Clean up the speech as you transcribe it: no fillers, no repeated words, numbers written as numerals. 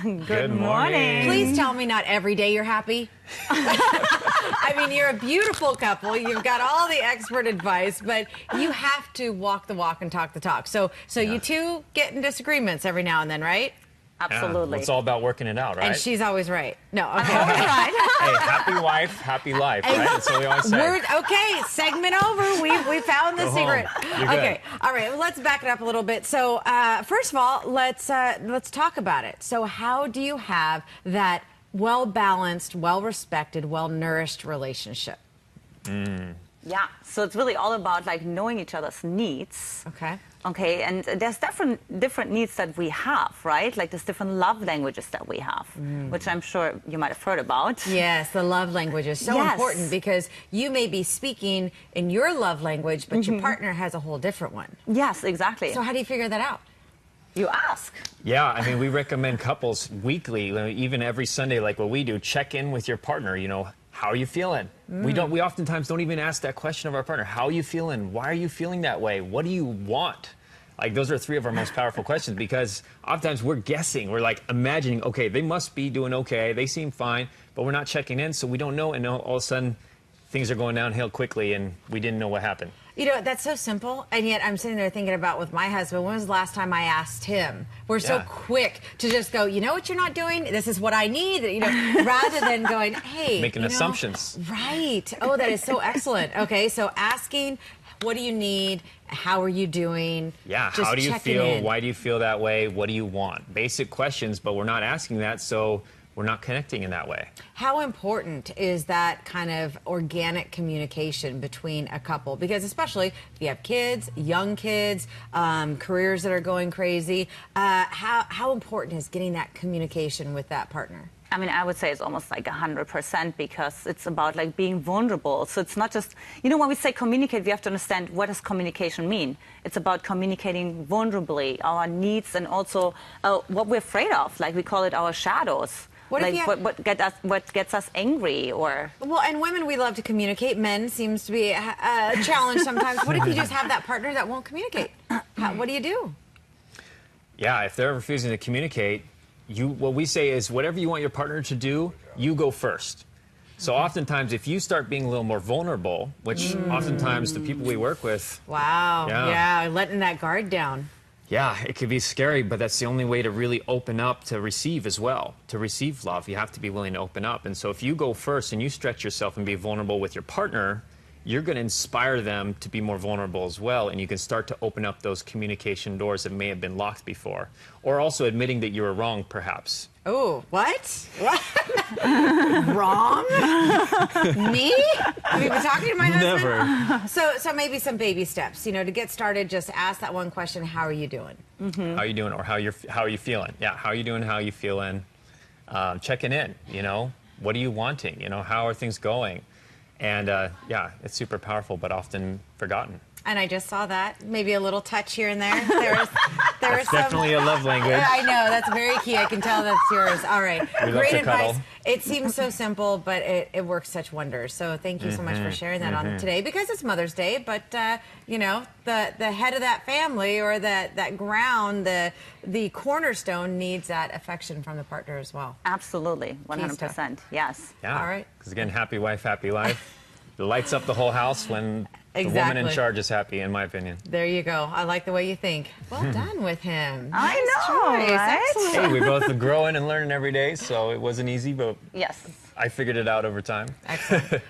Good morning. Please tell me not every day you're happy. I mean, you're a beautiful couple. You've got all the expert advice, but you have to walk the walk and talk the talk. So you two get in disagreements every now and then, right? Absolutely. Yeah, well, it's all about working it out, right? And she's always right. No, okay. Always right. Hey, happy wife, happy life, right? That's what we always say. Okay, segment over. We found the secret. Okay, all right. Well, let's back it up a little bit. So, first of all, let's talk about it. So, how do you have that well-balanced, well-respected, well-nourished relationship? Yeah, so it's really all about like knowing each other's needs. Okay. Okay, and there's different needs that we have, right? Like there's different love languages that we have, which I'm sure you might have heard about. Yes, the love language is so important because you may be speaking in your love language, but your partner has a whole different one. Yes, exactly. So how do you figure that out? You ask. Yeah, I mean, we recommend couples weekly, even every Sunday, like what we do, check in with your partner, you know, how are you feeling? We oftentimes don't even ask that question of our partner. How are you feeling? Why are you feeling that way? What do you want? Like, those are three of our most powerful questions because oftentimes we're guessing. We're like imagining, okay, they must be doing okay. They seem fine, but we're not checking in, so we don't know. And all of a sudden, things are going downhill quickly, and we didn't know what happened. You know, that's so simple, and yet I'm sitting there thinking about with my husband, when was the last time I asked him? We're so quick to just go, you know what you're not doing? This is what I need, you know, rather than going, hey. Making assumptions. Right. Oh, that is so excellent. Okay, so asking, what do you need? How are you doing? Yeah, just how do you feel? in. Why do you feel that way? What do you want? Basic questions, but we're not asking that, so we're not connecting in that way. How important is that kind of organic communication between a couple? Because especially if you have kids, young kids, careers that are going crazy, how important is getting that communication with that partner? I mean, I would say it's almost like 100% because it's about like being vulnerable. So it's not just, you know, when we say communicate, we have to understand what does communication mean. It's about communicating vulnerably our needs and also what we're afraid of. Like we call it our shadows. What gets us angry or... Well, and women, we love to communicate. Men seems to be a challenge sometimes. What if you just have that partner that won't communicate? What do you do? Yeah, if they're refusing to communicate, what we say is whatever you want your partner to do, you go first. So oftentimes, if you start being a little more vulnerable, which oftentimes the people we work with... Wow, yeah, letting that guard down. Yeah, it could be scary, but that's the only way to really open up to receive as well. To receive love, you have to be willing to open up. And so if you go first and you stretch yourself and be vulnerable with your partner, you're going to inspire them to be more vulnerable as well, and you can start to open up those communication doors that may have been locked before. Or also admitting that you were wrong, perhaps. Oh, what? What? Wrong? Me? Have you been talking to my husband? Never. So maybe some baby steps, you know, to get started, just ask that one question, how are you doing? How are you doing, or how are you feeling? Yeah, how are you doing, how are you feeling? Checking in, you know, what are you wanting? You know, how are things going? And yeah, it's super powerful, but often forgotten. And I just saw that. Maybe a little touch here and there. There was definitely a love language. I know, that's very key. I can tell that's yours. All right. Great advice. It seems so simple, but it works such wonders. So thank you so much for sharing that on today, because it's Mother's Day, but you know, the head of that family, or that ground, the cornerstone, needs that affection from the partner as well. Absolutely, 100%. Yes. Yeah. All right. Because again, happy wife, happy life. It lights up the whole house when the woman in charge is happy, in my opinion. There you go. I like the way you think. Well done with him. I know, right? Hey, we both are growing and learning every day, so it wasn't easy, but yes, I figured it out over time. Excellent. All right.